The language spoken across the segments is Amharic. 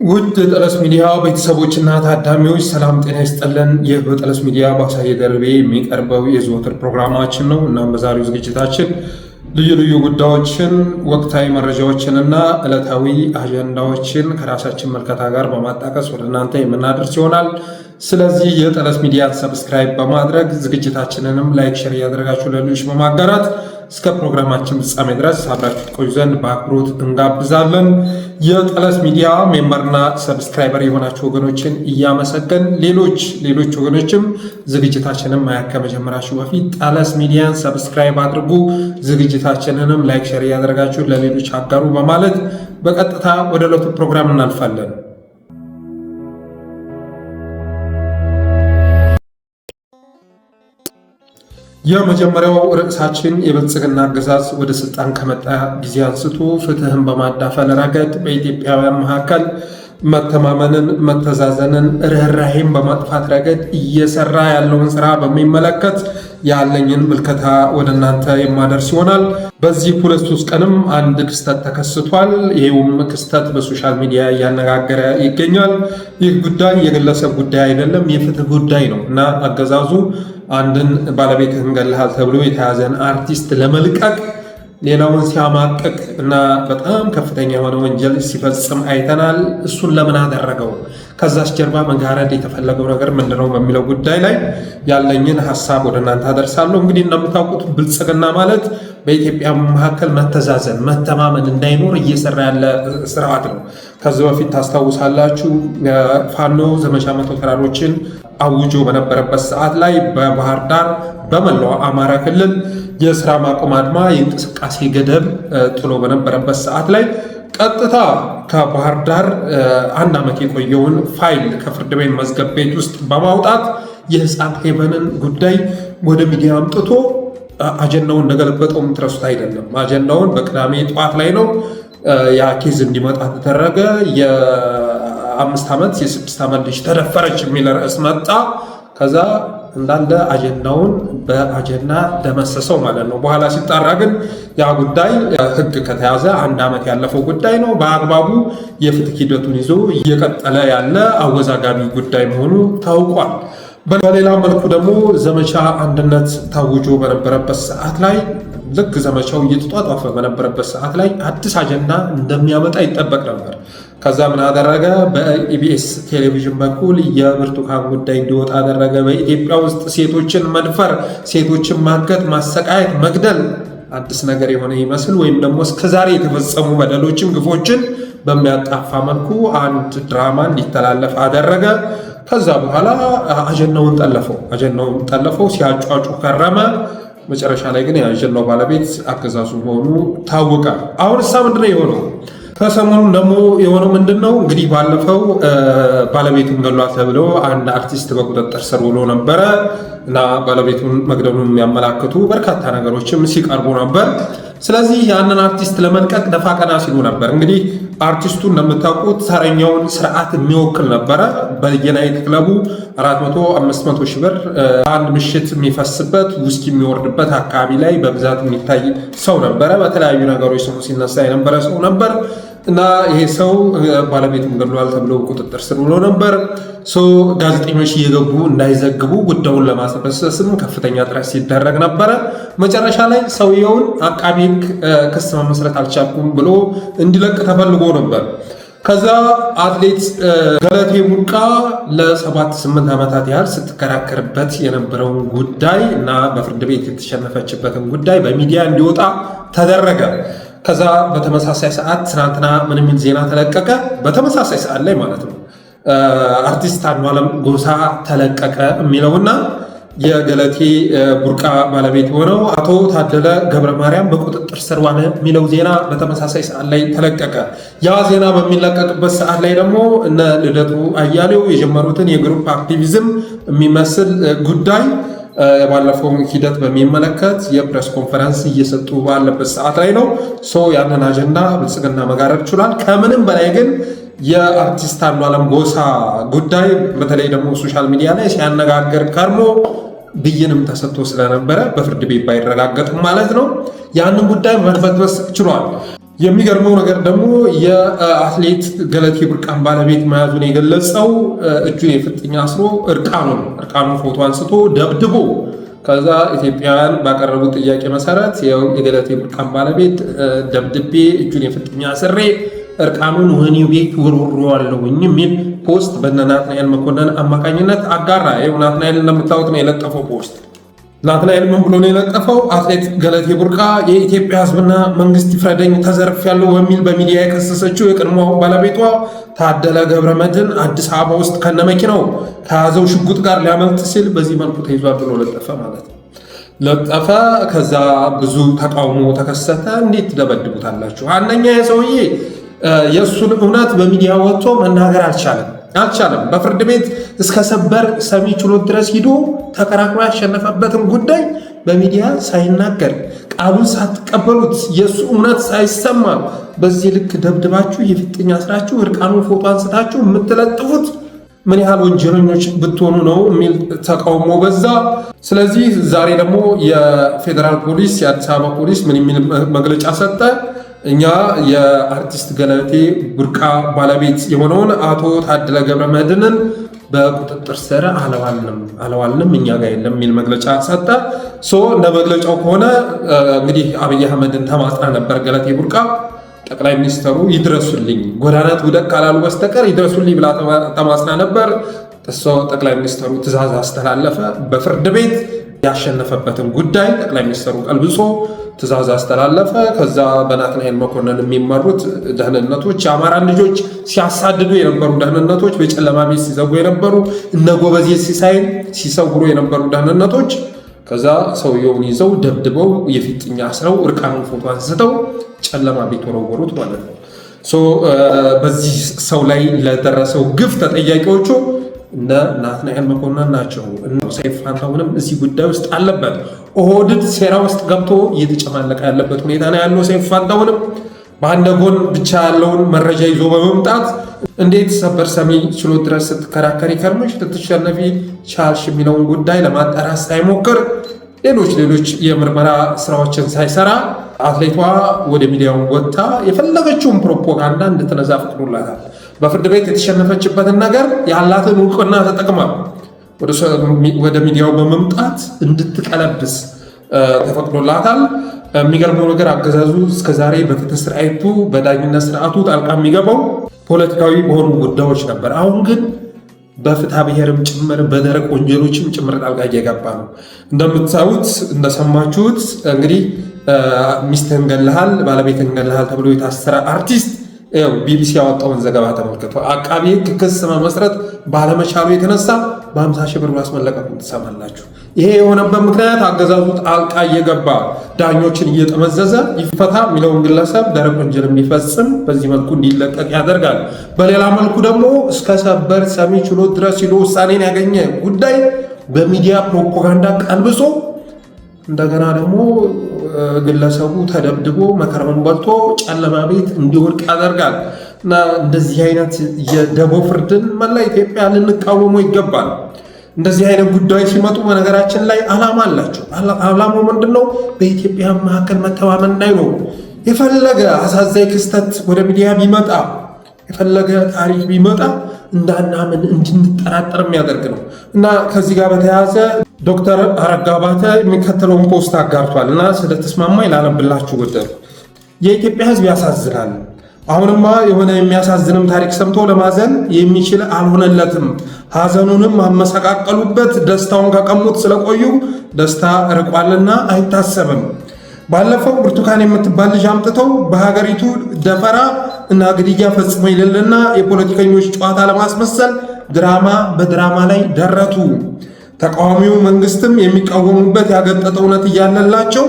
ውድ የጠለስ ሚዲያ ቤተሰቦችና ታዳሚዎች ሰላም ጤና ይስጥልን። ይህ በጠለስ ሚዲያ በአሳየ ደርቤ የሚቀርበው የዘወትር ፕሮግራማችን ነው። እናም በዛሬው ዝግጅታችን ልዩ ልዩ ጉዳዮችን፣ ወቅታዊ መረጃዎችንና ዕለታዊ አጀንዳዎችን ከራሳችን መልከታ ጋር በማጣቀስ ወደ እናንተ የምናደርስ ይሆናል። ስለዚህ የጠለስ ሚዲያን ሰብስክራይብ በማድረግ ዝግጅታችንንም ላይክ፣ ሼር እያደረጋችሁ ለሌሎች በማጋራት እስከ ፕሮግራማችን ፍጻሜ ድረስ አብራችሁ ቆዩ ዘንድ በአክብሮት እንጋብዛለን። የጠለስ ሚዲያ ሜምበርና ሰብስክራይበር የሆናችሁ ወገኖችን እያመሰገን ሌሎች ወገኖችም ዝግጅታችንን ማየት ከመጀመራችሁ በፊት ጠለስ ሚዲያን ሰብስክራይብ አድርጉ፣ ዝግጅታችንንም ላይክ ሼር እያደረጋችሁ ለሌሎች አጋሩ በማለት በቀጥታ ወደ ዕለቱ ፕሮግራም እናልፋለን። የመጀመሪያው ርዕሳችን የብልጽግና አገዛዝ ወደ ስልጣን ከመጣ ጊዜ አንስቶ ፍትህን በማዳፈን ረገድ በኢትዮጵያውያን መካከል መተማመንን፣ መተዛዘንን፣ ርኅራሄን በማጥፋት ረገድ እየሰራ ያለውን ስራ በሚመለከት ያለኝን ምልከታ ወደ እናንተ የማደርስ ይሆናል። በዚህ 2-3 ቀንም አንድ ክስተት ተከስቷል። ይህም ክስተት በሶሻል ሚዲያ እያነጋገረ ይገኛል። ይህ ጉዳይ የግለሰብ ጉዳይ አይደለም፣ የፍትህ ጉዳይ ነው እና አገዛዙ አንድን ባለቤትህን ገለሃል ተብሎ የተያዘን አርቲስት ለመልቀቅ ሌላውን ሲያማቅቅ እና በጣም ከፍተኛ የሆነ ወንጀል ሲፈጽም አይተናል። እሱን ለምን አደረገው? ከዛስ ጀርባ መጋረድ የተፈለገው ነገር ምንድነው? በሚለው ጉዳይ ላይ ያለኝን ሀሳብ ወደ እናንተ አደርሳለሁ። እንግዲህ እንደምታውቁት ብልጽግና ማለት በኢትዮጵያ መካከል መተዛዘን፣ መተማመን እንዳይኖር እየሰራ ያለ ስርዓት ነው። ከዚህ በፊት ታስታውሳላችሁ ፋኖ ዘመቻ መቶ ተራሮችን አውጆ በነበረበት ሰዓት ላይ በባህር ዳር በመላው አማራ ክልል የስራ ማቆም አድማ የእንቅስቃሴ ገደብ ጥሎ በነበረበት ሰዓት ላይ ቀጥታ ከባህር ዳር 1 ዓመት የቆየውን ፋይል ከፍርድ ቤት መዝገብ ቤት ውስጥ በማውጣት የህፃን ሄቨንን ጉዳይ ወደ ሚዲያ አምጥቶ አጀንዳውን እንደገለበጠው የምትረሱት አይደለም። አጀንዳውን በቅዳሜ ጠዋት ላይ ነው ያ ኬዝ እንዲመጣ ተደረገ። የ5 ዓመት የ6 ዓመት ልጅ ተደፈረች የሚል ርዕስ መጣ። ከዛ እንዳለ አጀንዳውን በአጀንዳ ደመሰሰው ማለት ነው። በኋላ ሲጣራ ግን ያ ጉዳይ ህግ ከተያዘ 1 ዓመት ያለፈው ጉዳይ ነው። በአግባቡ የፍትህ ሂደቱን ይዞ እየቀጠለ ያለ አወዛጋቢ ጉዳይ መሆኑ ታውቋል። በሌላ መልኩ ደግሞ ዘመቻ አንድነት ታውጆ በነበረበት ሰዓት ላይ ልክ ዘመቻው እየተጧጧፈ በነበረበት ሰዓት ላይ አዲስ አጀንዳ እንደሚያመጣ ይጠበቅ ነበር። ከዛ ምን አደረገ? በኢቢኤስ ቴሌቪዥን በኩል የብርቱካን ጉዳይ እንዲወጣ አደረገ። በኢትዮጵያ ውስጥ ሴቶችን መድፈር፣ ሴቶችን ማገት፣ ማሰቃየት፣ መግደል አዲስ ነገር የሆነ ይመስል ወይም ደግሞ እስከዛሬ የተፈጸሙ በደሎችን፣ ግፎችን በሚያጣፋ መልኩ አንድ ድራማ እንዲተላለፍ አደረገ። ከዛ በኋላ አጀንዳውን ጠለፈው ሲያጫጩ ከረመ። መጨረሻ ላይ ግን የአጀንዳው ባለቤት አገዛዙ መሆኑ ታወቀ። አሁን እሳ ምንድነው የሆነው? ከሰሞኑ ደግሞ የሆነው ምንድነው? እንግዲህ ባለፈው ባለቤቱን ገሏል ተብሎ አንድ አርቲስት በቁጥጥር ስር ውሎ ነበረ እና ባለቤቱን መግደሉን የሚያመላክቱ በርካታ ነገሮችም ሲቀርቡ ነበር። ስለዚህ ያንን አርቲስት ለመልቀቅ ደፋ ቀና ሲሉ ነበር። እንግዲህ አርቲስቱ እንደምታውቁት ተረኛውን ስርዓት የሚወክል ነበረ። በየናይት ክለቡ 400-500 ሺህ ብር አንድ ምሽት የሚፈስበት ውስኪ የሚወርድበት አካባቢ ላይ በብዛት የሚታይ ሰው ነበረ። በተለያዩ ነገሮች ስሙ ሲነሳ የነበረ ሰው ነበር እና ይሄ ሰው ባለቤቱን ገድሏል ተብሎ ቁጥጥር ስር ውሎ ነበር። ጋዜጠኞች እየገቡ እንዳይዘግቡ ጉዳዩን ለማስበሰስም ከፍተኛ ጥረት ሲደረግ ነበረ። መጨረሻ ላይ ሰውየውን አቃቤ ሕግ ክስ መመስረት አልቻልኩም ብሎ እንዲለቅ ተፈልጎ ነበር። ከዛ አትሌት ገለቴ ቡርቃ ለ7-8 ዓመታት ያህል ስትከራከርበት የነበረውን ጉዳይ እና በፍርድ ቤት የተሸነፈችበትን ጉዳይ በሚዲያ እንዲወጣ ተደረገ። ከዛ በተመሳሳይ ሰዓት ትናንትና ምን የሚል ዜና ተለቀቀ? በተመሳሳይ ሰዓት ላይ ማለት ነው አርቲስት አንዷለም ጎሳ ተለቀቀ የሚለውና የገለቴ ቡርቃ ባለቤት የሆነው አቶ ታደለ ገብረ ማርያም በቁጥጥር ስር ዋለ የሚለው ዜና በተመሳሳይ ሰዓት ላይ ተለቀቀ። ያ ዜና በሚለቀቅበት ሰዓት ላይ ደግሞ እነ ልደቱ አያሌው የጀመሩትን የግሩፕ አክቲቪዝም የሚመስል ጉዳይ የባለፈውን ሂደት በሚመለከት የፕሬስ ኮንፈረንስ እየሰጡ ባለበት ሰዓት ላይ ነው። ያንን አጀንዳ ብልጽግና መጋረድ ችሏል። ከምንም በላይ ግን የአርቲስት አንዷለም ጎሳ ጉዳይ በተለይ ደግሞ ሶሻል ሚዲያ ላይ ሲያነጋግር ከርሞ ብይንም ተሰጥቶ ስለነበረ በፍርድ ቤት ባይረጋገጥም ማለት ነው ያንን ጉዳይ መድበስበስ ችሏል። የሚገርመው ነገር ደግሞ የአትሌት ገለቴ ቡርቃን ባለቤት መያዙን የገለጸው እጁን የፍጥኝ አስሮ እርቃኑን ፎቶ አንስቶ ደብድቦ ከዛ ኢትዮጵያውያን ባቀረቡት ጥያቄ መሰረት የገለቴ ቡርቃን ባለቤት ደብድቤ እጁን የፍጥኝ አስሬ እርቃኑን ወህኒ ቤት ወርውሬዋለሁኝ የሚል ፖስት በናትናኤል መኮንን አማካኝነት አጋራ። ይኸው ናትናኤል እንደምታዩት ነው የለጠፈው ፖስት። ናትናኤል ምን ብሎ ነው የለጠፈው? አትሌት ገለቴ ቡርቃ የኢትዮጵያ ሕዝብና መንግስት ይፍረደኝ ተዘርፌያለሁ በሚል በሚዲያ የከሰሰችው የቀድሞ ባለቤቷ ታደለ ገብረመድህን አዲስ አበባ ውስጥ ከነመኪናው ከያዘው ሽጉጥ ጋር ሊያመልጥ ሲል በዚህ መልኩ ተይዟል ብሎ ለጠፈ ማለት ነው። ለጠፈ። ከዛ ብዙ ተቃውሞ ተከሰተ። እንዴት ትደበድቡታላችሁ? አንደኛ የሰውዬ የእሱን እውነት በሚዲያ ወጥቶ መናገር አልቻለም። በፍርድ ቤት እስከ ሰበር ሰሚ ችሎት ድረስ ሂዶ ተከራክሮ ያሸነፈበትን ጉዳይ በሚዲያ ሳይናገር ቃሉን ሳትቀበሉት የእሱ እውነት ሳይሰማ በዚህ ልክ ደብድባችሁ የፊጥኝ አስራችሁ እርቃኑን ፎቶ አንስታችሁ የምትለጥፉት ምን ያህል ወንጀለኞች ብትሆኑ ነው የሚል ተቃውሞ በዛ። ስለዚህ ዛሬ ደግሞ የፌዴራል ፖሊስ የአዲስ አበባ ፖሊስ ምን የሚል መግለጫ ሰጠ? እኛ የአርቲስት ገለቴ ቡርቃ ባለቤት የሆነውን አቶ ታደለ ገብረመድህንን በቁጥጥር ስር አለዋልንም እኛ ጋር የለም የሚል መግለጫ ሰጠ። እንደ መግለጫው ከሆነ እንግዲህ አብይ አህመድን ተማጽና ነበር ገለቴ ቡርቃ። ጠቅላይ ሚኒስትሩ ይድረሱልኝ፣ ጎዳና ትውደቅ ካላሉ በስተቀር ይድረሱልኝ ብላ ተማጽና ነበር። ጠቅላይ ሚኒስትሩ ትዕዛዝ አስተላለፈ። በፍርድ ቤት ያሸነፈበትን ጉዳይ ጠቅላይ ሚኒስትሩ ቀልብሶ ትዕዛዝ አስተላለፈ። ከዛ በናትናኤል መኮንን የሚመሩት ደህንነቶች የአማራን ልጆች ሲያሳድዱ የነበሩ ደህንነቶች፣ በጨለማ ቤት ሲዘጉ የነበሩ እነ ጎበዜ ሲሳይን ሲሰውሩ የነበሩ ደህንነቶች ከዛ ሰውየውን ይዘው ደብድበው የፊጥኛ አስረው እርቃኑን ፎቶ አንስተው ጨለማ ቤት ወረወሩት ማለት ነው። በዚህ ሰው ላይ ለደረሰው ግፍ ተጠያቂዎቹ እነ ናትናኤል መኮንን ናቸው። ሰይፉ ፋንታሁንም እዚህ ጉዳይ ውስጥ አለበት። ኦህዴድ ሴራ ውስጥ ገብቶ እየተጨማለቀ ያለበት ሁኔታ ነው ያለው። ሰይፉ ፋንታሁንም በአንድ ጎን ብቻ ያለውን መረጃ ይዞ በመምጣት እንዴት ሰበር ሰሚ ችሎት ድረስ ስትከራከሪ ከርመሽ ልትሸነፊ ቻልሽ የሚለውን ጉዳይ ለማጣራት ሳይሞክር ሌሎች የምርመራ ስራዎችን ሳይሰራ አትሌቷ ወደ ሚዲያውን ወጥታ የፈለገችውን ፕሮፓጋንዳ እንድትነዛ ፈቅዶላታል። በፍርድ ቤት የተሸነፈችበትን ነገር ያላትን እውቅና ተጠቅማ ወደ ሚዲያው በመምጣት እንድትቀለብስ ተፈቅዶላታል። የሚገርመው ነገር አገዛዙ እስከዛሬ በፍትህ ስርዓቱ በዳኝነት ስርዓቱ ጣልቃ የሚገባው ፖለቲካዊ በሆኑ ጉዳዮች ነበር። አሁን ግን በፍትሐ ብሔርም ጭምር በደረቅ ወንጀሎችም ጭምር ጣልቃ እየገባ ነው። እንደምታዩት እንደሰማችሁት እንግዲህ ሚስትህን ገለሃል፣ ባለቤትህን ገለሃል ተብሎ የታሰረ አርቲስት ቢቢሲ ያወጣውን ዘገባ ተመልክቶ አቃቢ ሕግ ክስ መመስረት ባለመቻሉ የተነሳ በ50 ሺህ ብር ማስመለቀቁን ትሰማላችሁ። ይሄ የሆነበት ምክንያት አገዛዙ ጣልቃ እየገባ ዳኞችን እየጠመዘዘ ይፈታ የሚለውን ግለሰብ ደረቅ ወንጀል የሚፈጽም በዚህ መልኩ እንዲለቀቅ ያደርጋል። በሌላ መልኩ ደግሞ እስከ ሰበር ሰሚ ችሎት ድረስ ሄዶ ውሳኔን ያገኘ ጉዳይ በሚዲያ ፕሮፓጋንዳ ቀልብሶ እንደገና ደግሞ ግለሰቡ ተደብድቦ መከራውን በልቶ ጨለማ ቤት እንዲወድቅ ያደርጋል። እና እንደዚህ አይነት የደቦ ፍርድን መላ ኢትዮጵያ ልንቃወሙ ይገባል። እንደዚህ አይነት ጉዳዮች ሲመጡ በነገራችን ላይ ዓላማ አላቸው። ዓላማው ምንድነው? በኢትዮጵያ መካከል መተማመን እንዳይኖር፣ የፈለገ አሳዛኝ ክስተት ወደ ሚዲያ ቢመጣ፣ የፈለገ ታሪክ ቢመጣ እንዳናምን እንድንጠራጠር የሚያደርግ ነው። እና ከዚህ ጋር በተያያዘ ዶክተር አረጋ ባተ የሚከተለውን ፖስት አጋርቷል እና ስለተስማማኝ ላነብላችሁ ወደድኩ። የኢትዮጵያ ሕዝብ ያሳዝናል። አሁንማ የሆነ የሚያሳዝንም ታሪክ ሰምቶ ለማዘን የሚችል አልሆነለትም። ሐዘኑንም አመሰቃቀሉበት። ደስታውን ከቀሙት ስለቆዩ ደስታ ርቋልና አይታሰብም። ባለፈው ብርቱካን የምትባል ልጅ አምጥተው በሀገሪቱ ደፈራ እና ግድያ ፈጽሞ ይልልና የፖለቲከኞች ጨዋታ ለማስመሰል ድራማ በድራማ ላይ ደረቱ። ተቃዋሚው መንግስትም የሚቃወሙበት ያገጠጠ እውነት እያለላቸው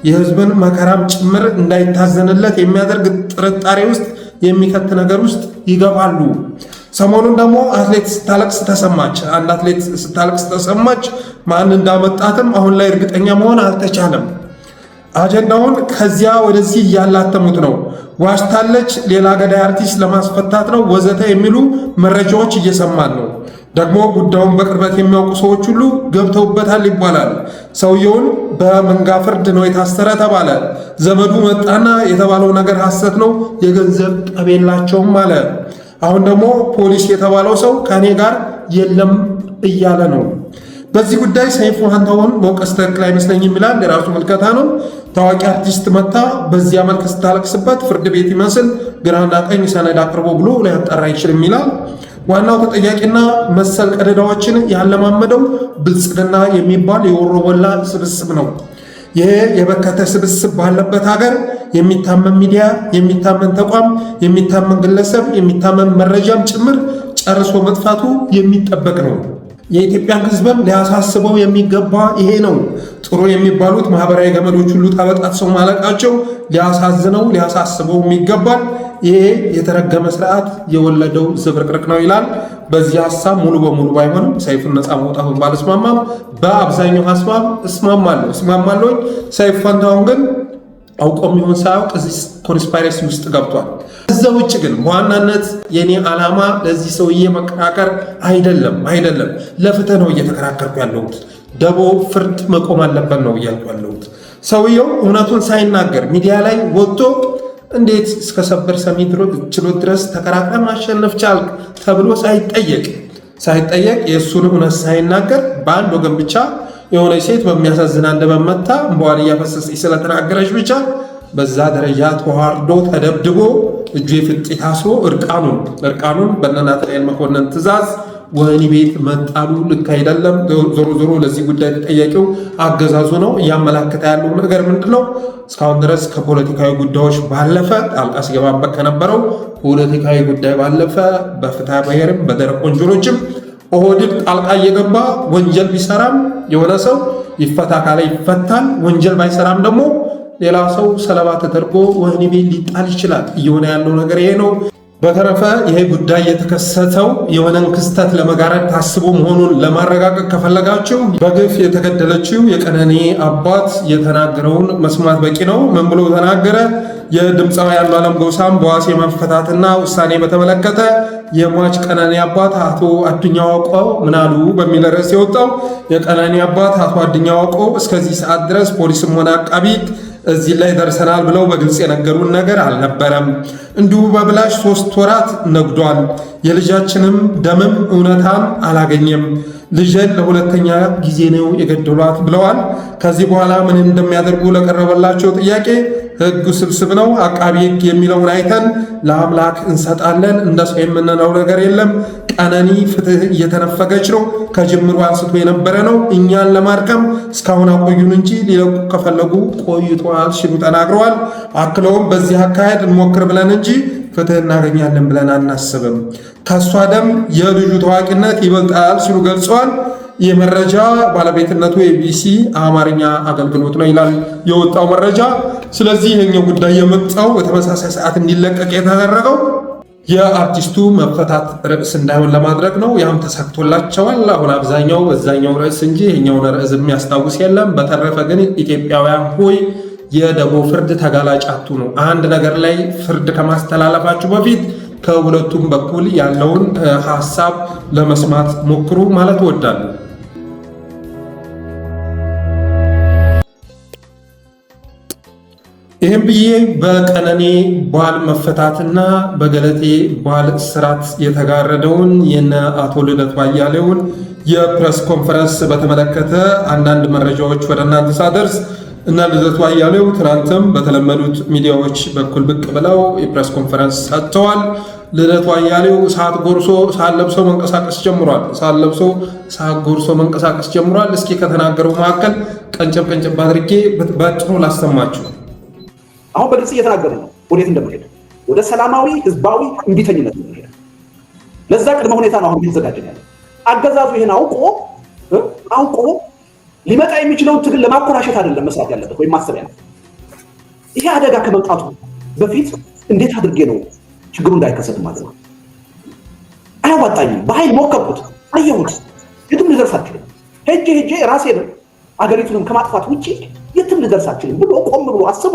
የህዝብን መከራም ጭምር እንዳይታዘንለት የሚያደርግ ጥርጣሬ ውስጥ የሚከት ነገር ውስጥ ይገባሉ። ሰሞኑን ደግሞ አትሌት ስታለቅስ ተሰማች። አንድ አትሌት ስታለቅስ ተሰማች። ማን እንዳመጣትም አሁን ላይ እርግጠኛ መሆን አልተቻለም። አጀንዳውን ከዚያ ወደዚህ እያላተሙት ነው። ዋሽታለች፣ ሌላ ገዳይ አርቲስት ለማስፈታት ነው ወዘተ የሚሉ መረጃዎች እየሰማን ነው። ደግሞ ጉዳዩን በቅርበት የሚያውቁ ሰዎች ሁሉ ገብተውበታል ይባላል። ሰውየውን በመንጋ ፍርድ ነው የታሰረ ተባለ። ዘመዱ መጣና የተባለው ነገር ሐሰት ነው፣ የገንዘብ ጠብ የላቸውም አለ። አሁን ደግሞ ፖሊስ የተባለው ሰው ከኔ ጋር የለም እያለ ነው። በዚህ ጉዳይ ሰይፉ ፋንታሁን መውቀስ ትክክል አይመስለኝም ይላል። የራሱ ምልከታ ነው። ታዋቂ አርቲስት መታ በዚያ መልክ ስታለቅስበት ፍርድ ቤት ይመስል ግራና ቀኝ ሰነድ አቅርቦ ብሎ ሊያጣራ አይችልም ይላል። ዋናው ተጠያቂና መሰል ቀደዳዎችን ያለማመደው ብልጽግና የሚባል የወሮበላ ስብስብ ነው። ይሄ የበከተ ስብስብ ባለበት ሀገር የሚታመን ሚዲያ፣ የሚታመን ተቋም፣ የሚታመን ግለሰብ፣ የሚታመን መረጃም ጭምር ጨርሶ መጥፋቱ የሚጠበቅ ነው። የኢትዮጵያን ሕዝብም ሊያሳስበው የሚገባ ይሄ ነው። ጥሩ የሚባሉት ማህበራዊ ገመዶች ሁሉ ተበጣጥሰው ማለቃቸው ሊያሳዝነው ሊያሳስበው ይገባል። ይሄ የተረገመ ስርዓት የወለደው ዝብርቅርቅ ነው ይላል። በዚህ ሀሳብ ሙሉ በሙሉ ባይሆንም ሰይፉን ነፃ ማውጣቱን ባልስማማም በአብዛኛው ሀሳብ እስማማለሁ። ሰይፉ ፋንታሁን ግን አውቆም ይሁን ሳያውቅ እዚህ ኮንስፓይረሲ ውስጥ ገብቷል። እዛ ውጭ ግን በዋናነት የኔ ዓላማ ለዚህ ሰውዬ መከራከር አይደለም። ለፍትህ ነው እየተከራከርኩ ያለሁት። ደቦ ፍርድ መቆም አለበት ነው እያልኩ ያለሁት። ሰውየው እውነቱን ሳይናገር ሚዲያ ላይ ወጥቶ እንዴት እስከ ሰበር ሰሚ ችሎት ድረስ ተከራክረ ማሸነፍ ቻልክ ተብሎ ሳይጠየቅ የእሱን እውነት ሳይናገር በአንድ ወገን ብቻ የሆነ ሴት በሚያሳዝን አንደበት መታ እንባዋን እያፈሰሰች ስለተናገረች ብቻ በዛ ደረጃ ተዋርዶ ተደብድቦ እጁ የፍጥ ታስሮ እርቃኑን በናትናኤል መኮንን ትእዛዝ ወህኒ ቤት መጣሉ ልክ አይደለም። ዞሮ ለዚህ ጉዳይ ተጠያቂው አገዛዙ ነው። እያመላከተ ያለው ነገር ምንድነው? እስካሁን ድረስ ከፖለቲካዊ ጉዳዮች ባለፈ ጣልቃ ሲገባበት ከነበረው ፖለቲካዊ ጉዳይ ባለፈ በፍትሐ ብሔርም በደረቅ ወንጀሎችም ኦህዴድ ጣልቃ እየገባ ወንጀል ቢሰራም የሆነ ሰው ይፈታ ካለ ይፈታል። ወንጀል ባይሰራም ደግሞ ሌላ ሰው ሰለባ ተደርጎ ወህኒ ቤት ሊጣል ይችላል። እየሆነ ያለው ነገር ይሄ ነው። በተረፈ ይሄ ጉዳይ የተከሰተው የሆነን ክስተት ለመጋረድ ታስቦ መሆኑን ለማረጋገጥ ከፈለጋችሁ በግፍ የተገደለችው የቀነኒ አባት የተናገረውን መስማት በቂ ነው። ምን ብሎ ተናገረ? የድምፃዊ አንዱዓለም ጎሳን በዋስ መፈታትና ውሳኔ በተመለከተ የሟች ቀነኒ አባት አቶ አዱኛ ዋቆ ምናሉ በሚል ርዕስ የወጣው የቀነኒ አባት አቶ አዱኛ ዋቆ እስከዚህ ሰዓት ድረስ ፖሊስም ሆነ አቃቢ እዚህ ላይ ደርሰናል ብለው በግልጽ የነገሩን ነገር አልነበረም። እንዲሁ በብላሽ 3 ወራት ነግዷል። የልጃችንም ደምም እውነታም አላገኘም። ልጄን ለሁለተኛ ጊዜ ነው የገደሏት ብለዋል። ከዚህ በኋላ ምን እንደሚያደርጉ ለቀረበላቸው ጥያቄ ሕግ ስብስብ ነው። አቃቢ ሕግ የሚለውን አይተን ለአምላክ እንሰጣለን። እንደ ሰው የምንለው ነገር የለም። ቀነኒ ፍትህ እየተነፈገች ነው። ከጅምሩ አንስቶ የነበረ ነው። እኛን ለማድከም እስካሁን አቆዩን እንጂ ሊለቁ ከፈለጉ ቆይቷል ሲሉ ተናግረዋል። አክለውም በዚህ አካሄድ እንሞክር ብለን እንጂ ፍትህ እናገኛለን ብለን አናስብም። ከእሷ ደም የልጁ ታዋቂነት ይበልጣል ሲሉ ገልጸዋል። የመረጃ ባለቤትነቱ የቢቢሲ አማርኛ አገልግሎት ነው ይላል የወጣው መረጃ። ስለዚህ ይህኛው ጉዳይ የመጣው በተመሳሳይ ሰዓት እንዲለቀቅ የተደረገው የአርቲስቱ መፈታት ርዕስ እንዳይሆን ለማድረግ ነው። ያም ተሳክቶላቸዋል። አሁን አብዛኛው በዛኛው ርዕስ እንጂ ይህኛውን ርዕስ የሚያስታውስ የለም። በተረፈ ግን ኢትዮጵያውያን ሆይ የደቦ ፍርድ ተጋላጭ አትሁኑ። አንድ ነገር ላይ ፍርድ ከማስተላለፋችሁ በፊት ከሁለቱም በኩል ያለውን ሀሳብ ለመስማት ሞክሩ ማለት እወዳለሁ። ይህም ብዬ በቀነኒ ባል መፈታትና በገለቴ ባል እስራት የተጋረደውን የነ አቶ ልደቱ አያሌውን የፕሬስ ኮንፈረንስ በተመለከተ አንዳንድ መረጃዎች ወደ እናንተ ሳደርስ እና ልደቱ አያሌው ትናንትም በተለመዱት ሚዲያዎች በኩል ብቅ ብለው የፕሬስ ኮንፈረንስ ሰጥተዋል። ልደቱ አያሌው ሰዓት ጎርሶ ሰዓት ለብሶ መንቀሳቀስ ጀምሯል። እስኪ ከተናገረው መካከል ቀንጨብ አድርጌ በጥሩ ላሰማችሁ። አሁን በግልጽ እየተናገረ ነው ወዴት እንደምንሄድ፣ ወደ ሰላማዊ ህዝባዊ እምቢተኝነት እንደምንሄድ። ለዛ ቅድመ ሁኔታ ነው አሁን እየተዘጋጀን ያለው። አገዛዙ ይሄን አውቆ ሊመጣ የሚችለውን ትግል ለማኮራሸት አይደለም መስራት ያለበት ወይም ማሰብ ያለበት። ይሄ አደጋ ከመምጣቱ በፊት እንዴት አድርጌ ነው ችግሩ እንዳይከሰት ማለት ነው። አያዋጣኝም፣ በኃይል ሞከርኩት፣ አየሁት፣ የትም ልደርስ አልችልም፣ ሄጄ ራሴን አገሪቱንም ከማጥፋት ውጭ የትም ልደርስ አልችልም ብሎ ቆም ብሎ አስቦ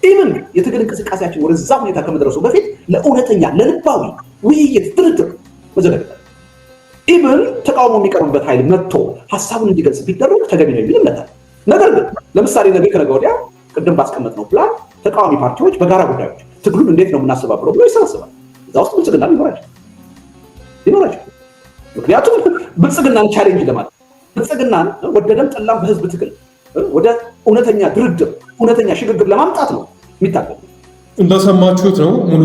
ኢቭን የትግል እንቅስቃሴያችን ወደዛ ሁኔታ ከመድረሱ በፊት ለእውነተኛ ለልባዊ ውይይት ድርድር መዘጋጀት። ኢቭን ተቃውሞ የሚቀርብበት ኃይል መጥቶ ሀሳቡን እንዲገልጽ ቢደረግ ተገቢ ነው የሚል እምነት አለ። ነገር ግን ለምሳሌ ነገ ከነገ ወዲያ ቅድም ባስቀመጥነው ፕላን ተቃዋሚ ፓርቲዎች በጋራ ጉዳዮች ትግሉን እንዴት ነው የምናስተባብረው ብሎ ይሰበስባል። እዛ ውስጥ ብልጽግና ሊኖራቸው ምክንያቱም ብልጽግናን ቻሌንጅ ለማለት ብልጽግናን ወደደም ጠላም በህዝብ ትግል ወደ እውነተኛ ድርድር እውነተኛ ሽግግር ለማምጣት ነው የሚታገል። እንደሰማችሁት ነው። ሙሉ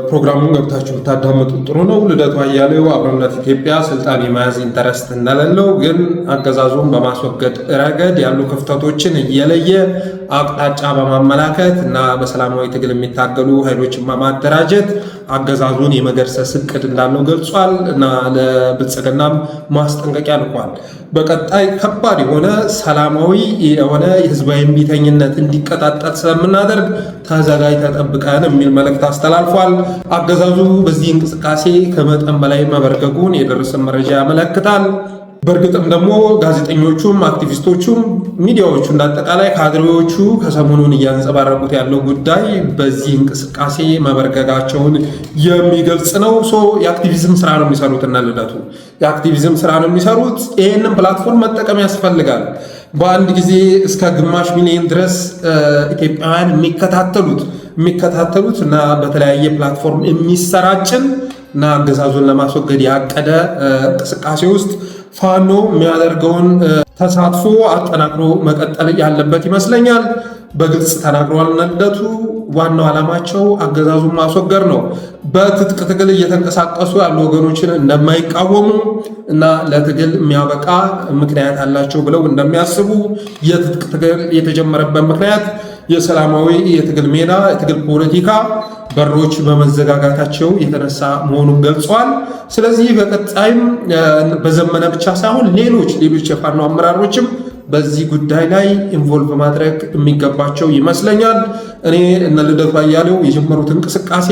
ፕሮግራሙን ገብታችሁ ብታዳመጡት ጥሩ ነው። ልደቱ አያሌው አብሮነት ኢትዮጵያ ስልጣን የመያዝ ኢንተረስት እንደሌለው ግን አገዛዙን በማስወገድ ረገድ ያሉ ክፍተቶችን እየለየ አቅጣጫ በማመላከት እና በሰላማዊ ትግል የሚታገሉ ኃይሎችን በማደራጀት አገዛዙን የመገርሰስ እቅድ እንዳለው ገልጿል እና ለብልጽግናም ማስጠንቀቂያ ልኳል። በቀጣይ ከባድ የሆነ ሰላማዊ የሆነ የህዝባዊ እምቢተኝነት እንዲቀጣጠል ስለምናደርግ ተዘጋጅ ተጠብቀን የሚል መልእክት አስተላልፏል። አገዛዙ በዚህ እንቅስቃሴ ከመጠን በላይ መበርገጉን የደረሰን መረጃ ያመለክታል። በእርግጥም ደግሞ ጋዜጠኞቹም አክቲቪስቶቹም ሚዲያዎቹ እንዳጠቃላይ ካድሬዎቹ ከሰሞኑን እያንጸባረቁት ያለው ጉዳይ በዚህ እንቅስቃሴ መበርገጋቸውን የሚገልጽ ነው። የአክቲቪዝም ስራ ነው የሚሰሩት እና ልደቱ የአክቲቪዝም ስራ ነው የሚሰሩት። ይህንን ፕላትፎርም መጠቀም ያስፈልጋል። በአንድ ጊዜ እስከ ግማሽ ሚሊዮን ድረስ ኢትዮጵያውያን የሚከታተሉት እና በተለያየ ፕላትፎርም የሚሰራጭን እና አገዛዙን ለማስወገድ ያቀደ እንቅስቃሴ ውስጥ ፋኖ የሚያደርገውን ተሳትፎ አጠናክሮ መቀጠል ያለበት ይመስለኛል። በግልጽ ተናግረዋል ልደቱ። ዋናው ዓላማቸው አገዛዙን ማስወገድ ነው። በትጥቅ ትግል እየተንቀሳቀሱ ያሉ ወገኖችን እንደማይቃወሙ እና ለትግል የሚያበቃ ምክንያት አላቸው ብለው እንደሚያስቡ የትጥቅ ትግል የተጀመረበት ምክንያት የሰላማዊ የትግል ሜዳ የትግል ፖለቲካ በሮች በመዘጋጋታቸው የተነሳ መሆኑን ገልጿል። ስለዚህ በቀጣይም በዘመነ ብቻ ሳይሆን ሌሎች የፋኖ አመራሮችም በዚህ ጉዳይ ላይ ኢንቮልቭ ማድረግ የሚገባቸው ይመስለኛል። እኔ እነ ልደቱ አያሌው የጀመሩት እንቅስቃሴ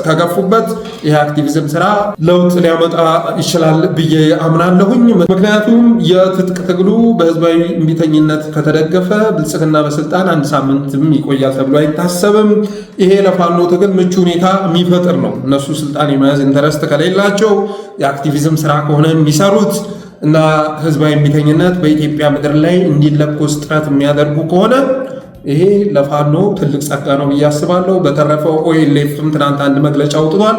ከገፉበት ይህ አክቲቪዝም ስራ ለውጥ ሊያመጣ ይችላል ብዬ አምናለሁኝ። ምክንያቱም የትጥቅ ትግሉ በህዝባዊ እምቢተኝነት ከተደገፈ ብልጽግና በስልጣን አንድ ሳምንትም ይቆያል ተብሎ አይታሰብም። ይሄ ለፋኖ ትግል ምቹ ሁኔታ የሚፈጥር ነው። እነሱ ስልጣን የመያዝ ኢንተረስት ከሌላቸው የአክቲቪዝም ስራ ከሆነ የሚሰሩት እና ህዝባዊ እምቢተኝነት በኢትዮጵያ ምድር ላይ እንዲለኮስ ጥረት የሚያደርጉ ከሆነ ይሄ ለፋኖ ትልቅ ጸጋ ነው ብዬ አስባለሁ። በተረፈው ኦኤልኤፍም ትናንት አንድ መግለጫ አውጥቷል።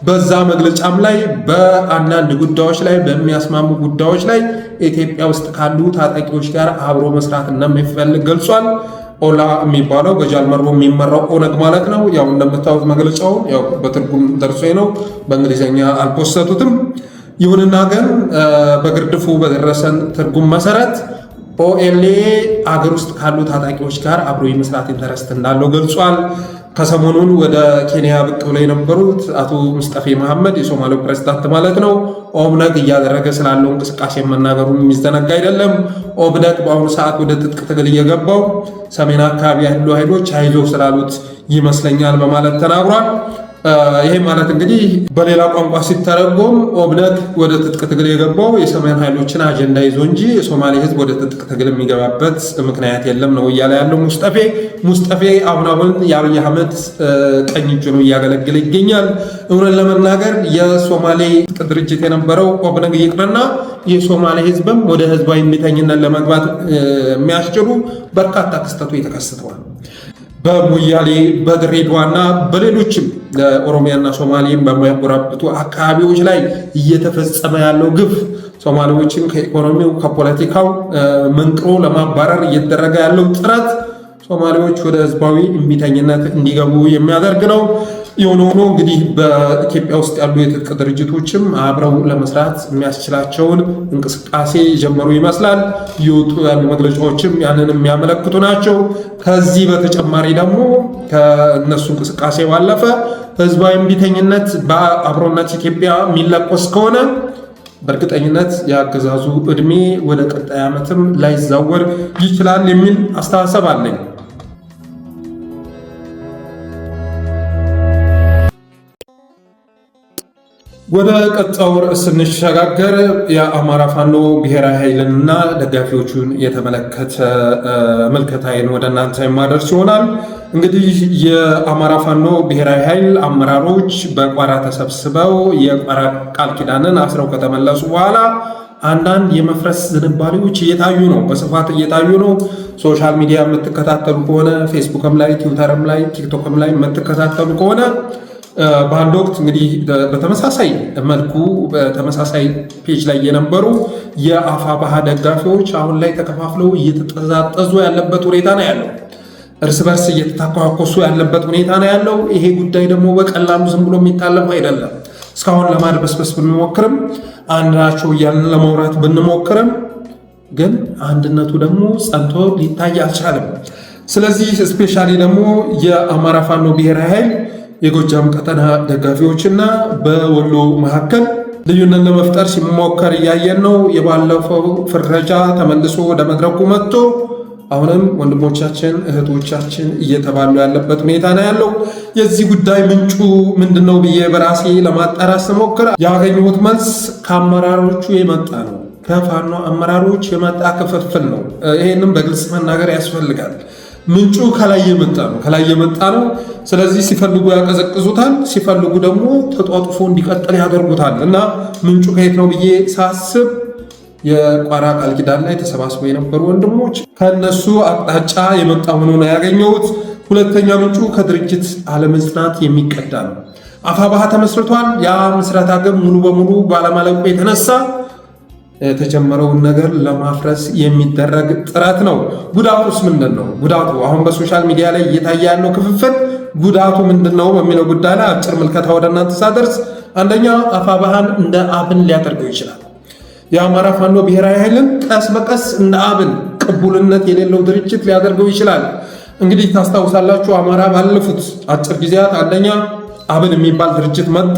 በዛ መግለጫም ላይ በአንዳንድ ጉዳዮች ላይ በሚያስማሙ ጉዳዮች ላይ ኢትዮጵያ ውስጥ ካሉ ታጣቂዎች ጋር አብሮ መስራት እንደሚፈልግ ገልጿል። ኦላ የሚባለው በጃልመሮ የሚመራው ኦነግ ማለት ነው። ያው እንደምታዩት መግለጫውን ያው በትርጉም ደርሶ ነው፣ በእንግሊዝኛ አልፖሰቱትም። ይሁንና ግን በግርድፉ በደረሰን ትርጉም መሰረት ኦኤልኤ አገር ውስጥ ካሉ ታጣቂዎች ጋር አብሮ የመስራት ኢንተረስት እንዳለው ገልጿል። ከሰሞኑን ወደ ኬንያ ብቅ ብለው የነበሩት አቶ ሙስጠፌ መሐመድ የሶማሌው ፕሬዝዳንት ማለት ነው ኦብነግ እያደረገ ስላለው እንቅስቃሴ መናገሩን የሚዘነጋ አይደለም። ኦብነግ በአሁኑ ሰዓት ወደ ትጥቅ ትግል እየገባው ሰሜን አካባቢ ያሉ ኃይሎች አይዞህ ስላሉት ይመስለኛል በማለት ተናግሯል። ይሄ ማለት እንግዲህ በሌላ ቋንቋ ሲተረጎም ኦብነግ ወደ ትጥቅ ትግል የገባው የሰሜን ኃይሎችን አጀንዳ ይዞ እንጂ የሶማሌ ሕዝብ ወደ ትጥቅ ትግል የሚገባበት ምክንያት የለም ነው እያለ ያለው ሙስጠፌ አሁን የአብይ አህመድ ቀኝ እጁ ነው እያገለገለ ይገኛል። እውነት ለመናገር የሶማሌ ትጥቅ ድርጅት የነበረው ኦብነግ ይቅርና የሶማሌ ሕዝብም ወደ ህዝባዊ እምቢተኝነት ለመግባት የሚያስችሉ በርካታ ክስተቶች ተከስተዋል። በሞያሌ በድሬዳዋና በሌሎችም ለኦሮሚያና ሶማሌን በሚያጎራብቱ አካባቢዎች ላይ እየተፈጸመ ያለው ግፍ ሶማሌዎችን ከኢኮኖሚው ከፖለቲካው መንቅሮ ለማባረር እየተደረገ ያለው ጥረት ሶማሌዎች ወደ ህዝባዊ እምቢተኝነት እንዲገቡ የሚያደርግ ነው። የሆነ ሆኖ እንግዲህ በኢትዮጵያ ውስጥ ያሉ የትጥቅ ድርጅቶችም አብረው ለመስራት የሚያስችላቸውን እንቅስቃሴ የጀመሩ ይመስላል። እየወጡ ያሉ መግለጫዎችም ያንን የሚያመለክቱ ናቸው። ከዚህ በተጨማሪ ደግሞ ከእነሱ እንቅስቃሴ ባለፈ ህዝባዊ እምቢተኝነት በአብሮነት ኢትዮጵያ የሚለኮስ ከሆነ በእርግጠኝነት የአገዛዙ ዕድሜ ወደ ቀጣይ ዓመትም ላይዛወር ይችላል የሚል አስተሳሰብ አለኝ። ወደ ቀጣዩ ርዕስ ስንሸጋገር የአማራ ፋኖ ብሔራዊ ኃይልንና ደጋፊዎቹን የተመለከተ ምልከታዬን ወደ እናንተ የማደርስ ይሆናል። እንግዲህ የአማራ ፋኖ ብሔራዊ ኃይል አመራሮች በቋራ ተሰብስበው የቋራ ቃል ኪዳንን አስረው ከተመለሱ በኋላ አንዳንድ የመፍረስ ዝንባሌዎች እየታዩ ነው፣ በስፋት እየታዩ ነው። ሶሻል ሚዲያ የምትከታተሉ ከሆነ ፌስቡክም ላይ ቲዊተርም ላይ ቲክቶክም ላይ የምትከታተሉ ከሆነ በአንድ ወቅት እንግዲህ በተመሳሳይ መልኩ በተመሳሳይ ፔጅ ላይ የነበሩ የአፋብኃ ደጋፊዎች አሁን ላይ ተከፋፍለው እየተጠዛጠዙ ያለበት ሁኔታ ነው ያለው። እርስ በርስ እየተታኳኮሱ ያለበት ሁኔታ ነው ያለው። ይሄ ጉዳይ ደግሞ በቀላሉ ዝም ብሎ የሚታለፍ አይደለም። እስካሁን ለማድበስበስ ብንሞክርም አንድ ናቸው እያልን ለማውራት ብንሞክርም ግን አንድነቱ ደግሞ ጸንቶ ሊታይ አልቻለም። ስለዚህ ስፔሻሊ ደግሞ የአማራ ፋኖ ብሔራዊ ኃይል የጎጃም ቀጠና ደጋፊዎችና በወሎ መካከል ልዩነት ለመፍጠር ሲሞከር እያየን ነው። የባለፈው ፍረጃ ተመልሶ ወደ መድረኩ መጥቶ አሁንም ወንድሞቻችን እህቶቻችን እየተባሉ ያለበት ሁኔታ ነው ያለው። የዚህ ጉዳይ ምንጩ ምንድነው ብዬ በራሴ ለማጣራት ስሞክር ያገኘሁት መልስ ከአመራሮቹ የመጣ ነው። ከፋኖ አመራሮች የመጣ ክፍፍል ነው። ይሄንም በግልጽ መናገር ያስፈልጋል። ምንጩ ከላይ የመጣ ነው። ስለዚህ ሲፈልጉ ያቀዘቅዙታል፣ ሲፈልጉ ደግሞ ተጧጡፎ እንዲቀጥል ያደርጉታል። እና ምንጩ ከየት ነው ብዬ ሳስብ የቋራ ቃል ኪዳን ላይ ተሰባስበው የነበሩ ወንድሞች ከነሱ አቅጣጫ የመጣ ሆኖ ነው ያገኘሁት። ሁለተኛ ምንጩ ከድርጅት አለመጽናት የሚቀዳ ነው። አፋብኃ ተመስርቷል። ያ ምስረታ ግን ሙሉ በሙሉ ባለማለቁ የተነሳ የተጀመረውን ነገር ለማፍረስ የሚደረግ ጥረት ነው። ጉዳቱስ ምንድን ነው? ጉዳቱ አሁን በሶሻል ሚዲያ ላይ እየታየ ያለው ክፍፍል ጉዳቱ ምንድን ነው በሚለው ጉዳይ ላይ አጭር ምልከታ ወደ እናንተ ሳደርስ፣ አንደኛ አፋብኃን እንደ አብን ሊያደርገው ይችላል። የአማራ ፋኖ ብሔራዊ ኃይልን ቀስ በቀስ እንደ አብን ቅቡልነት የሌለው ድርጅት ሊያደርገው ይችላል። እንግዲህ ታስታውሳላችሁ፣ አማራ ባለፉት አጭር ጊዜያት አንደኛ አብን የሚባል ድርጅት መጣ።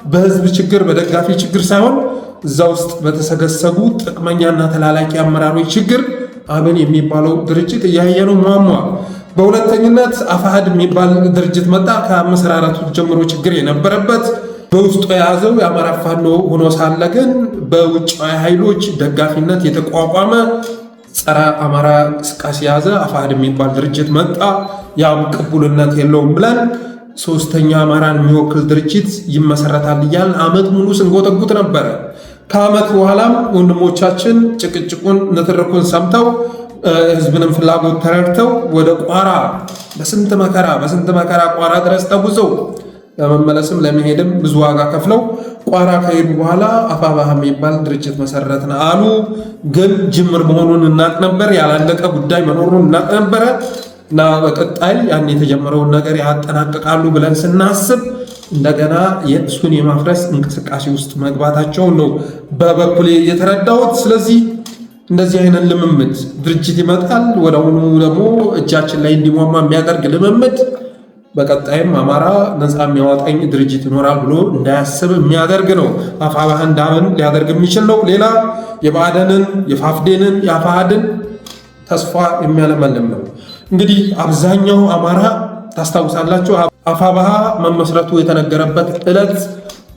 በህዝብ ችግር በደጋፊ ችግር ሳይሆን እዛ ውስጥ በተሰገሰጉ ጥቅመኛና ተላላኪ አመራሮች ችግር አብን የሚባለው ድርጅት እያየነው ሟሟ። በሁለተኝነት አፋሕድ የሚባል ድርጅት መጣ። ከአመሰራረቱ ጀምሮ ችግር የነበረበት በውስጡ የያዘው የአማራ ፋኖ ሆኖ ሳለ ግን በውጫዊ ኃይሎች ደጋፊነት የተቋቋመ ጸረ አማራ እንቅስቃሴ የያዘ አፋሕድ የሚባል ድርጅት መጣ። ያም ቅቡልነት የለውም ብለን ሶስተኛ አማራን የሚወክል ድርጅት ይመሰረታል እያልን ዓመት ሙሉ ስንጎተጉት ነበረ። ከዓመት በኋላም ወንድሞቻችን ጭቅጭቁን ንትርኩን ሰምተው ህዝብንም ፍላጎት ተረድተው ወደ ቋራ በስንት መከራ ቋራ ድረስ ተጉዘው ለመመለስም ለመሄድም ብዙ ዋጋ ከፍለው ቋራ ከሄዱ በኋላ አፋብኃ የሚባል ድርጅት መሰረትን አሉ። ግን ጅምር መሆኑን እናቅ ነበር፣ ያላለቀ ጉዳይ መኖሩን እናቅ ነበረ እና በቀጣይ ያን የተጀመረውን ነገር ያጠናቅቃሉ ብለን ስናስብ እንደገና የእሱን የማፍረስ እንቅስቃሴ ውስጥ መግባታቸውን ነው በበኩሌ የተረዳሁት። ስለዚህ እንደዚህ አይነት ልምምድ ድርጅት ይመጣል፣ ወደአሁኑ ደግሞ እጃችን ላይ እንዲሟማ የሚያደርግ ልምምድ በቀጣይም አማራ ነፃ የሚያወጣኝ ድርጅት ይኖራል ብሎ እንዳያስብ የሚያደርግ ነው። አፋብኃ እንዳምን ሊያደርግ የሚችል ነው። ሌላ የብአዴንን፣ የፋፍዴንን፣ የአፋሕድን ተስፋ የሚያለመልም ነው። እንግዲህ አብዛኛው አማራ ታስታውሳላችሁ፣ አፋብኃ መመስረቱ የተነገረበት ዕለት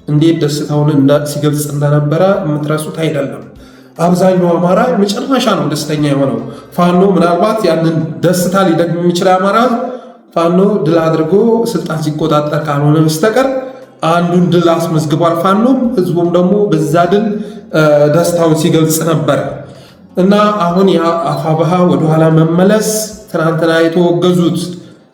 እንዴት ደስታውን ሲገልጽ እንደነበረ የምትረሱት አይደለም። አብዛኛው አማራ መጨረሻ ነው ደስተኛ የሆነው። ፋኖ ምናልባት ያንን ደስታ ሊደግም የሚችል አማራ ፋኖ ድል አድርጎ ስልጣን ሲቆጣጠር ካልሆነ በስተቀር አንዱን ድል አስመዝግቧል ፋኖም፣ ህዝቡም ደግሞ በዛ ድል ደስታውን ሲገልጽ ነበር እና አሁን የአፋብኃ ወደኋላ መመለስ ትናንትና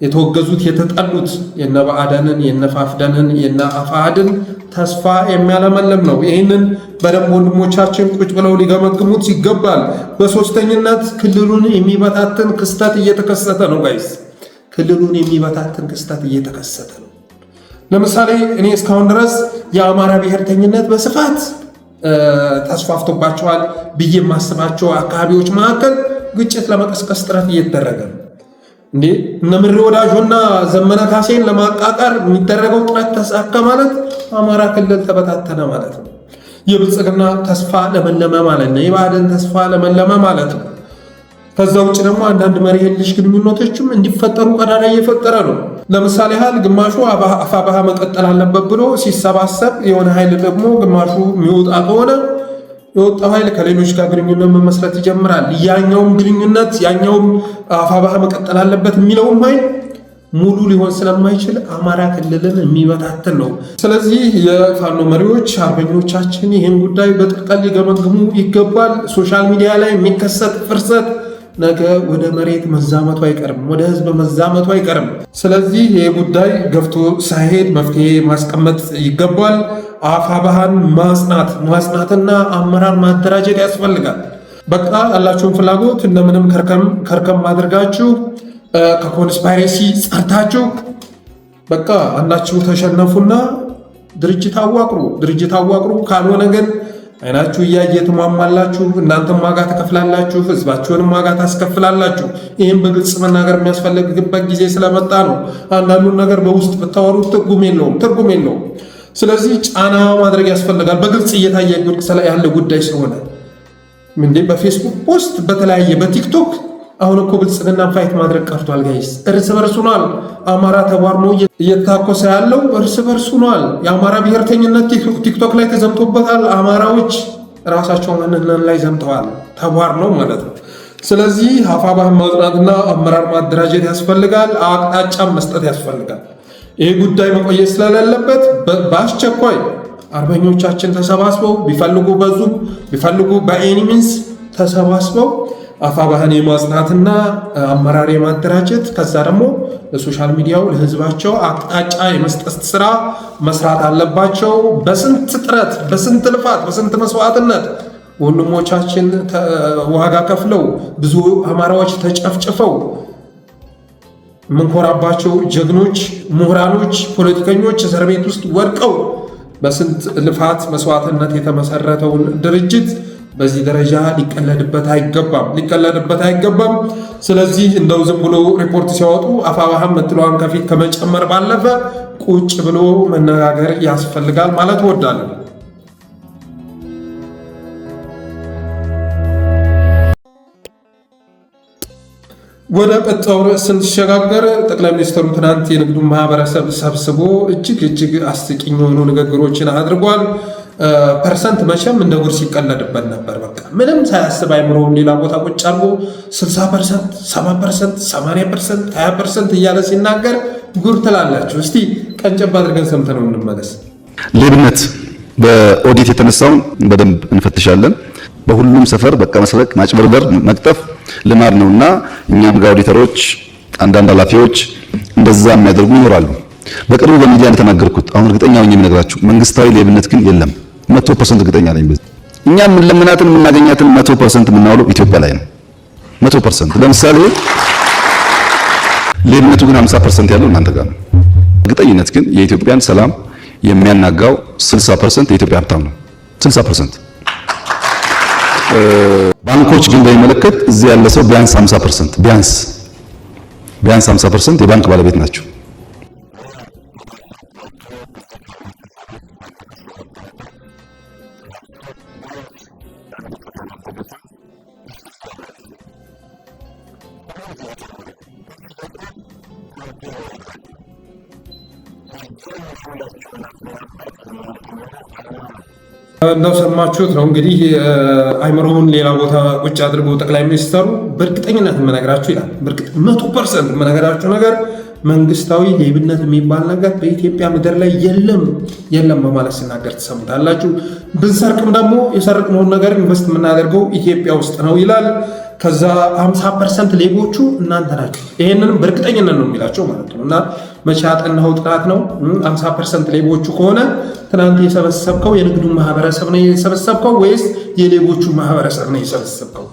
የተወገዙት የተጠሉት የነ ብአዴንን የነ ፋፍደንን የነ አፋሕድን ተስፋ የሚያለመልም ነው። ይህንን በደንብ ወንድሞቻችን ቁጭ ብለው ሊገመግሙት ይገባል። በሶስተኝነት ክልሉን የሚበታትን ክስተት እየተከሰተ ነው ጋይስ። ክልሉን የሚበታትን ክስተት እየተከሰተ ነው። ለምሳሌ እኔ እስካሁን ድረስ የአማራ ብሔርተኝነት በስፋት ተስፋፍቶባቸዋል ብዬ የማስባቸው አካባቢዎች መካከል ግጭት ለመቀስቀስ ጥረት እየተደረገ ነው። እንዴ እነ ምሬ ወዳጆና ዘመነ ካሴን ለማቃቃር የሚደረገው ጥረት ተሳካ ማለት አማራ ክልል ተበታተነ ማለት ነው። የብልጽግና ተስፋ ለመለመ ማለት ነው። የብአዴን ተስፋ ለመለመ ማለት ነው። ከዛ ውጭ ደግሞ አንዳንድ መሪ የለሽ ግንኙነቶችም እንዲፈጠሩ ቀዳዳ እየፈጠረ ነው። ለምሳሌ ያህል ግማሹ አፋብኃ መቀጠል አለበት ብሎ ሲሰባሰብ የሆነ ኃይል ደግሞ ግማሹ የሚወጣ ከሆነ የወጣው ኃይል ከሌሎች ጋር ግንኙነት መመስረት ይጀምራል። ያኛውም ግንኙነት ያኛውም አፋብኃ መቀጠል አለበት የሚለውም ኃይል ሙሉ ሊሆን ስለማይችል አማራ ክልልን የሚበታትን ነው። ስለዚህ የፋኖ መሪዎች አርበኞቻችን ይህን ጉዳይ በጥልቀት ሊገመግሙ ይገባል። ሶሻል ሚዲያ ላይ የሚከሰት ፍርሰት ነገ ወደ መሬት መዛመቱ አይቀርም፣ ወደ ህዝብ መዛመቱ አይቀርም። ስለዚህ ይህ ጉዳይ ገፍቶ ሳይሄድ መፍትሄ ማስቀመጥ ይገባል። አፋብኃን ማጽናትና አመራር ማደራጀት ያስፈልጋል። በቃ ያላችሁን ፍላጎት እንደምንም ከርከም አድርጋችሁ ከኮንስፓይሬሲ ጸርታችሁ በቃ አንዳችሁ ተሸነፉና ድርጅት አዋቅሩ። ካልሆነ ግን አይናችሁ እያየ ትሟሟላችሁ። እናንተም ዋጋ ትከፍላላችሁ፣ ህዝባችሁንም ዋጋ ታስከፍላላችሁ። ይህም በግልጽ መናገር የሚያስፈልግበት ጊዜ ስለመጣ ነው። አንዳንዱን ነገር በውስጥ ብታወሩት ትርጉም የለውም። ስለዚህ ጫና ማድረግ ያስፈልጋል። በግልጽ እየታየ ያለ ጉዳይ ስለሆነ በፌስቡክ ፖስት በተለያየ በቲክቶክ አሁን እኮ ብልጽግና ፋይት ማድረግ ቀርቷል ጋይስ። እርስ በርሱ ሆኗል። አማራ ተቧርኖ እየታኮሰ ያለው እርስ በርሱ ሆኗል። የአማራ ብሔርተኝነት ቲክቶክ ላይ ተዘምቶበታል። አማራዎች ራሳቸው ማንነት ላይ ዘምተዋል፣ ተቧርነው ማለት ነው። ስለዚህ አፋብኃን ማጽናትና አመራር ማደራጀት ያስፈልጋል። አቅጣጫ መስጠት ያስፈልጋል። ይህ ጉዳይ መቆየት ስለሌለበት በአስቸኳይ አርበኞቻችን ተሰባስበው ቢፈልጉ በዙም ቢፈልጉ በኤኒሚንስ ተሰባስበው አፋብኃን የማጽናትና አመራር የማደራጀት ከዛ ደግሞ ለሶሻል ሚዲያው ለህዝባቸው አቅጣጫ የመስጠት ስራ መስራት አለባቸው። በስንት ጥረት፣ በስንት ልፋት፣ በስንት መስዋዕትነት ወንድሞቻችን ዋጋ ከፍለው ብዙ አማራዎች ተጨፍጭፈው የምንኮራባቸው ጀግኖች፣ ምሁራኖች፣ ፖለቲከኞች እስር ቤት ውስጥ ወድቀው በስንት ልፋት መስዋዕትነት የተመሰረተውን ድርጅት በዚህ ደረጃ ሊቀለድበት አይገባም። ስለዚህ እንደው ዝም ብሎ ሪፖርት ሲያወጡ አፋብኃን ምትለዋን ከፊት ከመጨመር ባለፈ ቁጭ ብሎ መነጋገር ያስፈልጋል ማለት እወዳለሁ። ወደ ቀጣዩ ርዕስ ስንሸጋገር ጠቅላይ ሚኒስትሩ ትናንት የንግዱን ማህበረሰብ ሰብስቦ እጅግ አስቂኝ የሆኑ ንግግሮችን አድርጓል። ፐርሰንት መቼም እንደ ጉድ ሲቀለድበት ነበር። በቃ ምንም ሳያስብ አይምሮውን ሌላ ቦታ ቁጭ አድርጎ 60%፣ 70%፣ 80%፣ 20% እያለ ሲናገር ጉድ ትላላችሁ። እስቲ ቀንጨብ አድርገን ሰምተነው እንመለስ። ሌብነት በኦዲት የተነሳውን በደንብ እንፈትሻለን። በሁሉም ሰፈር በቃ መስረቅ፣ ማጭበርበር፣ መቅጠፍ ልማድ ነውና እኛም ጋር ኦዲተሮች፣ አንዳንድ ኃላፊዎች እንደዛ የሚያደርጉ ይኖራሉ። በቅርቡ በሚዲያ እንደተናገርኩት አሁን እርግጠኛ ሆኜ የምነግራችሁ መንግስታዊ ሌብነት ግን የለም። 100% እርግጠኛ ነኝ። እኛ የምንለምናትን የምናገኛትን 100% የምናውለው ኢትዮጵያ ላይ ነው። 100%። ለምሳሌ ሌብነቱ ግን 50% ያለው እናንተ ጋር ነው። እርግጠኝነት ግን የኢትዮጵያን ሰላም የሚያናጋው 60% የኢትዮጵያ ሀብታም ነው። 60%። ባንኮች ግን በሚመለከት እዚህ ያለ ሰው ቢያንስ 50% ቢያንስ 50% የባንክ ባለቤት ናቸው። እንደሰማችሁት ነው እንግዲህ አይምሮውን ሌላ ቦታ ቁጭ አድርጎ ጠቅላይ ሚኒስትሩ በእርግጠኝነት የምነግራችሁ ይላል። በእርግጥ 100% የምነግራችሁ ነገር መንግስታዊ ሌብነት የሚባል ነገር በኢትዮጵያ ምድር ላይ የለም በማለት ሲናገር ትሰሙታላችሁ። ብንሰርቅም ደግሞ የሰርቅነውን ነገር ኢንቨስት የምናደርገው ኢትዮጵያ ውስጥ ነው ይላል። ከዛ 50% ሌቦቹ እናንተ ናቸው። ይሄንንም በእርግጠኝነት ነው የሚላቸው ማለት ነው። እና መቼ ያጠናኸው ጥናት ነው? 50% ሌቦቹ ከሆነ ትናንት የሰበሰብከው የንግዱ ማህበረሰብ ነው የሰበሰብከው ወይስ የሌቦቹ ማህበረሰብ ነው የሰበሰብከው?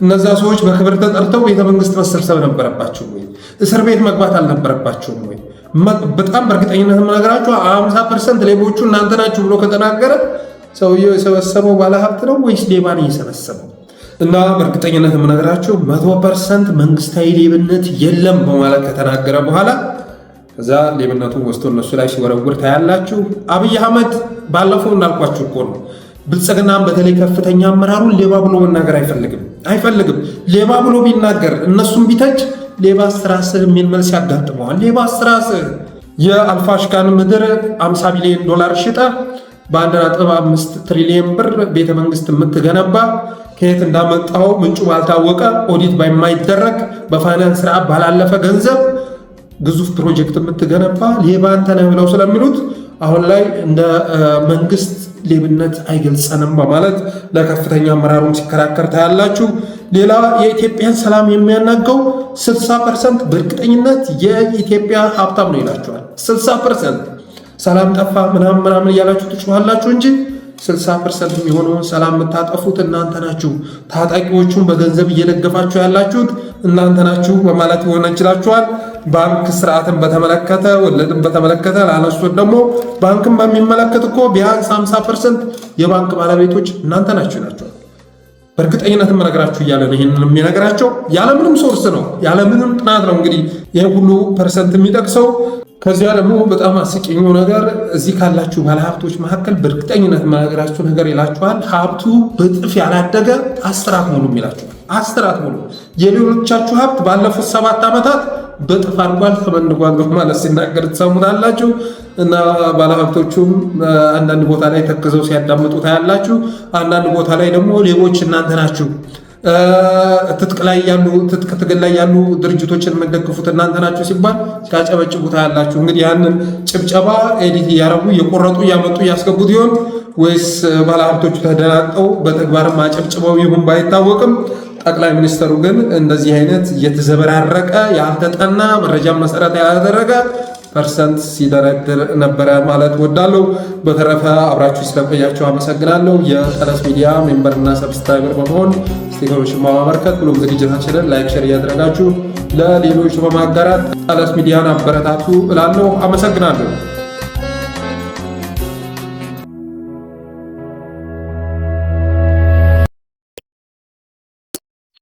እነዛ ሰዎች በክብር ተጠርተው ቤተ መንግስት መሰብሰብ ነበረባቸው ወይ? እስር ቤት መግባት አልነበረባቸውም ወይ? በጣም በእርግጠኝነት የምነግራችሁ 50% ሌቦቹ እናንተ ናችሁ ብሎ ከተናገረ ሰውየው የሰበሰበው ባለሀብት ነው ወይስ ሌባ ነው የሰበሰበው? እና በእርግጠኝነት የምነግራችሁ 100% መንግስታዊ ሌብነት የለም በማለት ከተናገረ በኋላ ከዛ ሌብነቱን ወስዶ እነሱ ላይ ሲወረውር ታያላችሁ። አብይ አህመድ ባለፈው እንዳልኳችሁ እኮ ነው ብልጽግናም በተለይ ከፍተኛ አመራሩን ሌባ ብሎ መናገር አይፈልግም። ሌባ ብሎ ቢናገር እነሱም ቢተች ሌባ ስትራስህ የሚል መልስ ያጋጥመዋል። ሌባ ስትራስህ የአልፋሽጋን ምድር 50 ቢሊዮን ዶላር ሽጠ በ1.5 ትሪሊየን ብር ቤተ መንግስት የምትገነባ ከየት እንዳመጣው ምንጩ ባልታወቀ ኦዲት ባይማይደረግ በፋይናንስ ስርዓት ባላለፈ ገንዘብ ግዙፍ ፕሮጀክት የምትገነባ ሌባ አንተ ነህ ብለው ስለሚሉት አሁን ላይ እንደ መንግስት ሌብነት አይገልጸንም በማለት ለከፍተኛ አመራሩም ሲከራከር ታያላችሁ። ሌላ የኢትዮጵያን ሰላም የሚያናገው 60% በእርግጠኝነት የኢትዮጵያ ሀብታም ነው ይላቸዋል። 60% ሰላም ጠፋ ምናምን እያላችሁ ትጮኻላችሁ እንጂ 60% የሚሆነውን ሰላም የምታጠፉት እናንተ ናችሁ። ታጣቂዎቹን በገንዘብ እየደገፋችሁ ያላችሁት እናንተ ናችሁ በማለት ይሆነችላችኋል። ባንክ ስርዓትን በተመለከተ ወለድን በተመለከተ ላነሱት ደግሞ ባንክን በሚመለከት እኮ ቢያንስ 50% የባንክ ባለቤቶች እናንተ ናችሁ ይላቸዋል። በእርግጠኝነት የምነግራችሁ እያለ ነው ይህንን የሚነግራቸው። ያለምንም ሶርስ ነው ያለምንም ጥናት ነው እንግዲህ ይህ ሁሉ ፐርሰንት የሚጠቅሰው። ከዚያ ደግሞ በጣም አስቂኙ ነገር እዚህ ካላችሁ ባለሀብቶች መካከል በእርግጠኝነት የምነግራችሁ ነገር ይላችኋል። ሀብቱ በጥፍ ያላደገ 10 ሙሉ ይላችኋል። 10 ሙሉ የሌሎቻችሁ ሀብት ባለፉት 7 ዓመታት በጥፍ አድጓል ተመንጓል በማለት ሲናገር ትሰሙታላችሁ። እና ባለሀብቶቹም አንዳንድ ቦታ ላይ ተክዘው ሲያዳምጡ ታያላችሁ። አንዳንድ ቦታ ላይ ደግሞ ሌቦች እናንተ ናችሁ፣ ትጥቅ ትግል ላይ ያሉ ድርጅቶችን የምትደግፉት እናንተ ናችሁ ሲባል ሲያጨበጭቡ ታያላችሁ። እንግዲህ ያንን ጭብጨባ ኤዲት እያረጉ እየቆረጡ እያመጡ እያስገቡት ይሆን ወይስ ባለሀብቶቹ ተደናግጠው በተግባርም አጨብጭበው ይሁን ባይታወቅም ጠቅላይ ሚኒስትሩ ግን እንደዚህ አይነት የተዘበራረቀ ያልተጠና መረጃን መሰረት ያላደረገ ፐርሰንት ሲደረድር ነበረ ማለት ወዳለሁ። በተረፈ አብራችሁ ስለቆያችሁ አመሰግናለሁ። የጠለስ ሚዲያ ሜምበርና ሰብስክራይበር በመሆን ስቲከሮችን በማበርከት ብሎም ዝግጅታችንን ላይክ፣ ሼር እያደረጋችሁ ለሌሎች በማጋራት ጠለስ ሚዲያን አበረታቱ እላለሁ። አመሰግናለሁ።